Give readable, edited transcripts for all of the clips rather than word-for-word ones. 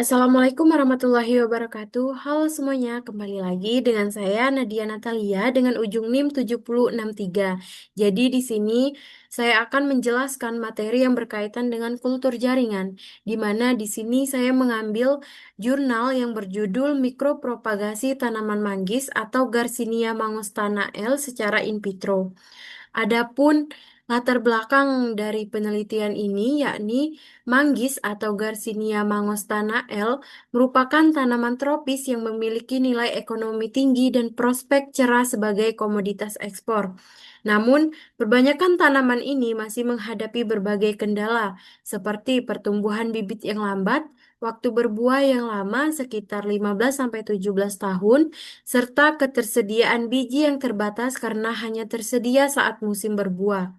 Assalamualaikum warahmatullahi wabarakatuh. Halo semuanya, kembali lagi dengan saya Nadia Natalia dengan ujung NIM 7063. Jadi di sini saya akan menjelaskan materi yang berkaitan dengan kultur jaringan, di mana di sini saya mengambil jurnal yang berjudul Mikropropagasi Tanaman Manggis atau Garcinia mangostana L secara in vitro. Adapun latar belakang dari penelitian ini yakni manggis atau Garcinia mangostana L merupakan tanaman tropis yang memiliki nilai ekonomi tinggi dan prospek cerah sebagai komoditas ekspor. Namun, kebanyakan tanaman ini masih menghadapi berbagai kendala, seperti pertumbuhan bibit yang lambat, waktu berbuah yang lama sekitar 15-17 tahun, serta ketersediaan biji yang terbatas karena hanya tersedia saat musim berbuah.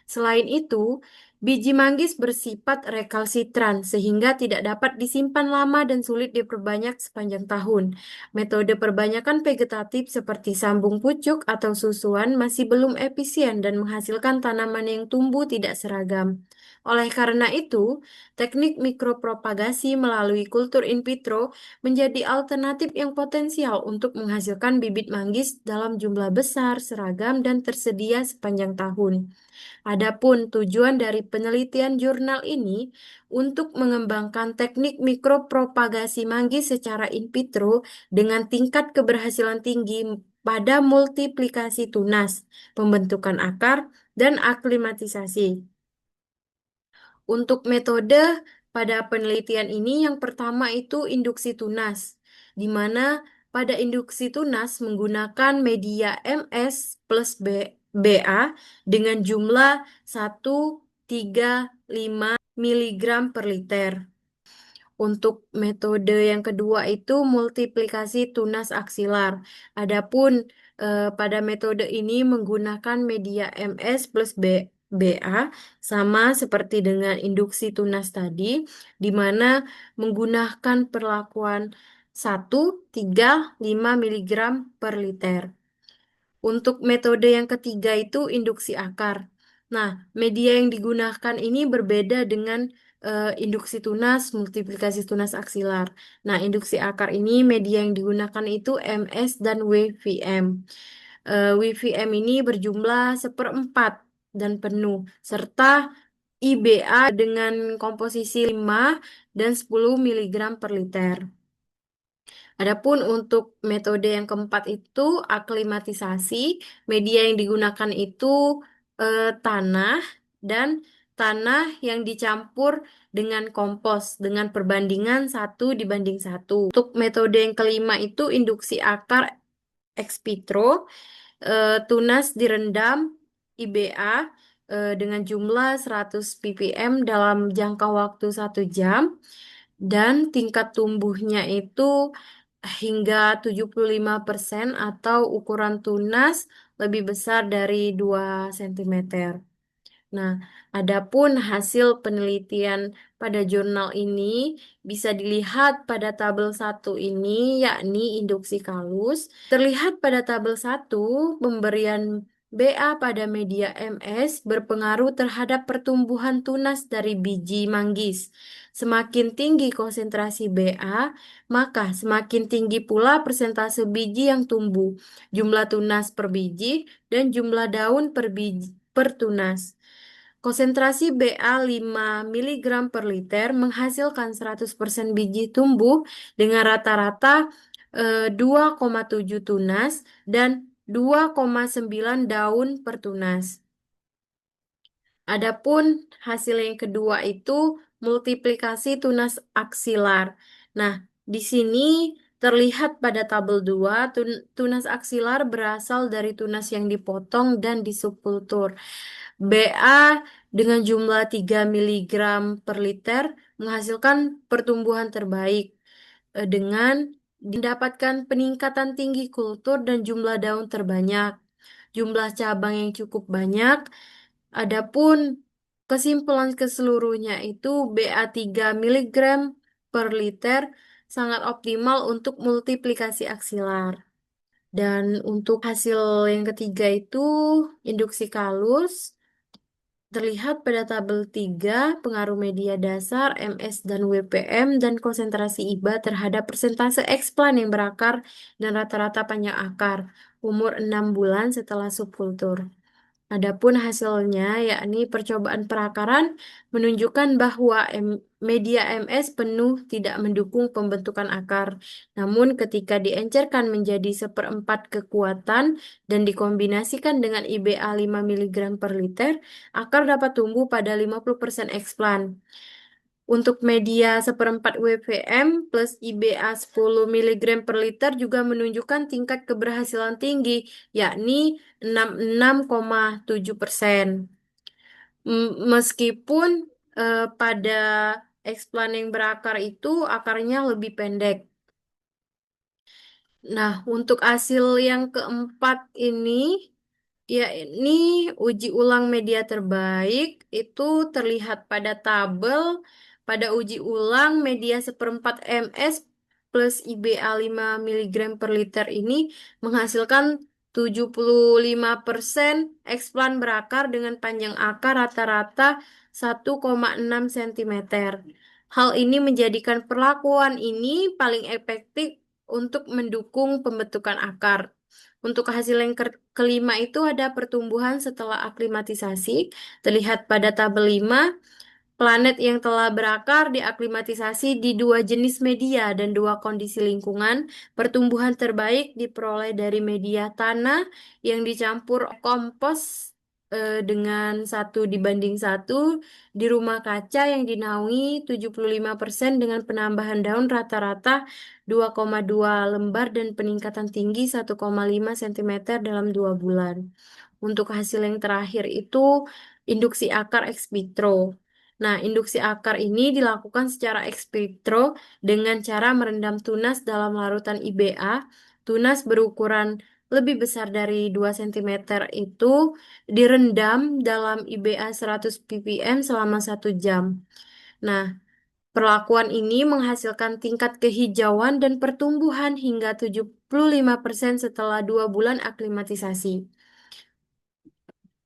Selain itu, biji manggis bersifat rekalsitran sehingga tidak dapat disimpan lama dan sulit diperbanyak sepanjang tahun. Metode perbanyakan vegetatif seperti sambung pucuk atau susuan masih belum efisien dan menghasilkan tanaman yang tumbuh tidak seragam. Oleh karena itu, teknik mikropropagasi melalui kultur in vitro menjadi alternatif yang potensial untuk menghasilkan bibit manggis dalam jumlah besar, seragam, dan tersedia sepanjang tahun. Adapun tujuan dari penelitian jurnal ini untuk mengembangkan teknik mikropropagasi manggis secara in vitro dengan tingkat keberhasilan tinggi pada multiplikasi tunas, pembentukan akar, dan aklimatisasi. Untuk metode pada penelitian ini yang pertama itu induksi tunas, di mana pada induksi tunas menggunakan media MS plus BA dengan jumlah 1,35 miligram per liter. Untuk metode yang kedua itu multiplikasi tunas aksilar. Adapun pada metode ini menggunakan media MS plus BA sama seperti dengan induksi tunas tadi, di mana menggunakan perlakuan 1,35 miligram per liter. Untuk metode yang ketiga itu induksi akar. Nah, media yang digunakan ini berbeda dengan induksi tunas, multiplikasi tunas aksilar. Nah, induksi akar ini media yang digunakan itu MS dan WVM. WVM ini berjumlah seperempat dan penuh, serta IBA dengan komposisi 5 dan 10 miligram per liter. Adapun untuk metode yang keempat itu aklimatisasi, media yang digunakan itu tanah dan tanah yang dicampur dengan kompos dengan perbandingan 1:1. Untuk metode yang kelima itu induksi akar ex vitro, tunas direndam IBA dengan jumlah 100 ppm dalam jangka waktu 1 jam dan tingkat tumbuhnya itu hingga 75% atau ukuran tunas lebih besar dari 2 cm. Nah, adapun hasil penelitian pada jurnal ini bisa dilihat pada tabel 1 ini, yakni induksi kalus. Terlihat pada tabel 1, pemberian BA pada media MS berpengaruh terhadap pertumbuhan tunas dari biji manggis. Semakin tinggi konsentrasi BA, maka semakin tinggi pula persentase biji yang tumbuh, jumlah tunas per biji, dan jumlah daun per biji per tunas. Konsentrasi BA 5 miligram per liter menghasilkan 100% biji tumbuh dengan rata-rata 2,7 tunas dan 2,9 daun per tunas. Adapun hasil yang kedua itu multiplikasi tunas aksilar. Nah, di sini terlihat pada tabel 2, tunas aksilar berasal dari tunas yang dipotong dan disubkultur. BA dengan jumlah 3 miligram per liter menghasilkan pertumbuhan terbaik dengan mendapatkan peningkatan tinggi kultur dan jumlah daun terbanyak, jumlah cabang yang cukup banyak. Adapun kesimpulan keseluruhnya itu BA 3 miligram per liter sangat optimal untuk multiplikasi aksilar. Dan untuk hasil yang ketiga itu induksi kalus. Terlihat pada tabel 3 pengaruh media dasar, MS dan WPM, dan konsentrasi IBA terhadap persentase eksplan yang berakar dan rata-rata panjang akar umur 6 bulan setelah subkultur. Adapun hasilnya, yakni percobaan perakaran, menunjukkan bahwa media MS penuh tidak mendukung pembentukan akar. Namun ketika diencerkan menjadi seperempat kekuatan dan dikombinasikan dengan IBA 5 mg per liter, akar dapat tumbuh pada 50% eksplan. Untuk media seperempat WPM plus IBA 10 mg per liter juga menunjukkan tingkat keberhasilan tinggi, yakni 66,7%. Meskipun pada eksplan yang berakar itu akarnya lebih pendek. Nah, untuk hasil yang keempat ini, ya ini uji ulang media terbaik itu terlihat pada tabel. Pada uji ulang media seperempat MS plus IBA 5 mg per liter ini menghasilkan 75% eksplan berakar dengan panjang akar rata-rata 1,6 cm. Hal ini menjadikan perlakuan ini paling efektif untuk mendukung pembentukan akar. Untuk hasil yang kelima itu ada pertumbuhan setelah aklimatisasi. Terlihat pada tabel 5, planet yang telah berakar diaklimatisasi di dua jenis media dan dua kondisi lingkungan. Pertumbuhan terbaik diperoleh dari media tanah yang dicampur kompos dengan 1:1 di rumah kaca yang dinaungi 75% dengan penambahan daun rata-rata 2,2 lembar dan peningkatan tinggi 1,5 cm dalam 2 bulan. Untuk hasil yang terakhir itu induksi akar ex vitro. Nah, induksi akar ini dilakukan secara ex vitro dengan cara merendam tunas dalam larutan IBA. Tunas berukuran lebih besar dari 2 cm itu direndam dalam IBA 100 ppm selama 1 jam. Nah, perlakuan ini menghasilkan tingkat kehijauan dan pertumbuhan hingga 75% setelah 2 bulan aklimatisasi.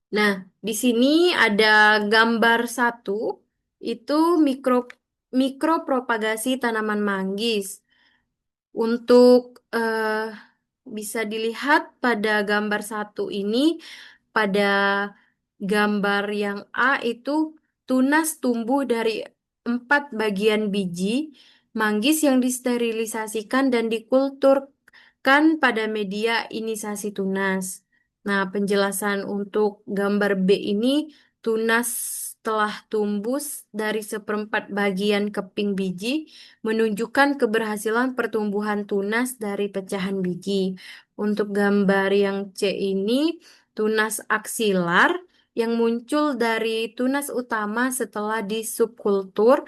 Nah, di sini ada gambar satu, itu mikropropagasi tanaman manggis. Untuk bisa dilihat pada gambar satu ini, pada gambar yang A itu tunas tumbuh dari 4 bagian biji manggis yang disterilisasikan dan dikulturkan pada media inisasi tunas. Nah, penjelasan untuk gambar B ini, tunas telah tumbuh dari seperempat bagian keping biji, menunjukkan keberhasilan pertumbuhan tunas dari pecahan biji. Untuk gambar yang C ini, tunas aksilar yang muncul dari tunas utama setelah disubkultur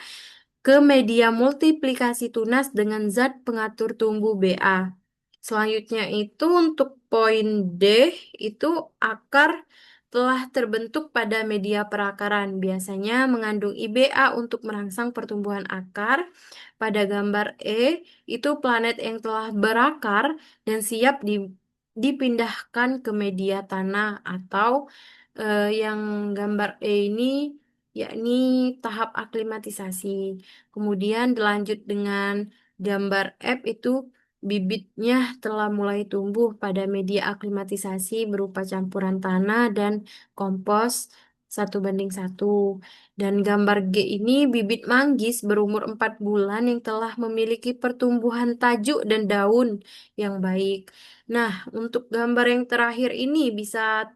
ke media multiplikasi tunas dengan zat pengatur tumbuh BA. Selanjutnya itu untuk poin D, itu akar telah terbentuk pada media perakaran. Biasanya mengandung IBA untuk merangsang pertumbuhan akar. Pada gambar E, itu planet yang telah berakar dan siap dipindahkan ke media tanah atau yang gambar E ini yakni tahap aklimatisasi. Kemudian dilanjut dengan gambar F itu bibitnya telah mulai tumbuh pada media aklimatisasi berupa campuran tanah dan kompos 1:1. Dan gambar G ini bibit manggis berumur 4 bulan yang telah memiliki pertumbuhan tajuk dan daun yang baik. Nah, untuk gambar yang terakhir ini bisa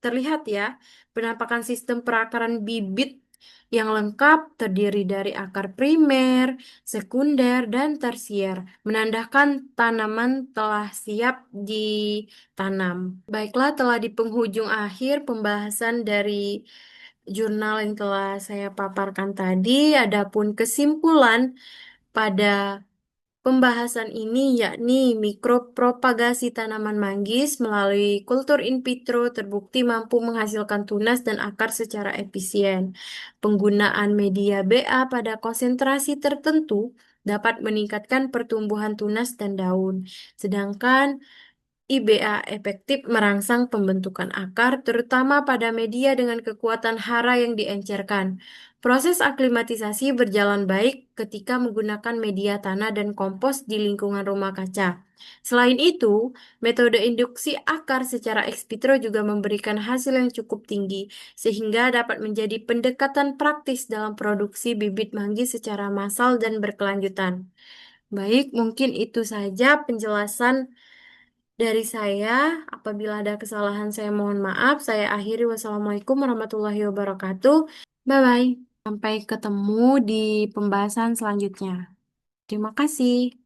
terlihat ya, penampakan sistem perakaran bibit yang lengkap terdiri dari akar primer, sekunder, dan tersier, menandakan tanaman telah siap ditanam. Baiklah, telah di penghujung akhir pembahasan dari jurnal yang telah saya paparkan tadi. Adapun kesimpulan pada pembahasan ini yakni mikropropagasi tanaman manggis melalui kultur in vitro terbukti mampu menghasilkan tunas dan akar secara efisien. Penggunaan media BA pada konsentrasi tertentu dapat meningkatkan pertumbuhan tunas dan daun. Sedangkan IBA efektif merangsang pembentukan akar, terutama pada media dengan kekuatan hara yang diencerkan. Proses aklimatisasi berjalan baik ketika menggunakan media tanah dan kompos di lingkungan rumah kaca. Selain itu, metode induksi akar secara ex vitro juga memberikan hasil yang cukup tinggi, sehingga dapat menjadi pendekatan praktis dalam produksi bibit manggis secara massal dan berkelanjutan. Baik, mungkin itu saja penjelasan dari saya. Apabila ada kesalahan, saya mohon maaf. Saya akhiri. Wassalamualaikum warahmatullahi wabarakatuh. Bye-bye. Sampai ketemu di pembahasan selanjutnya. Terima kasih.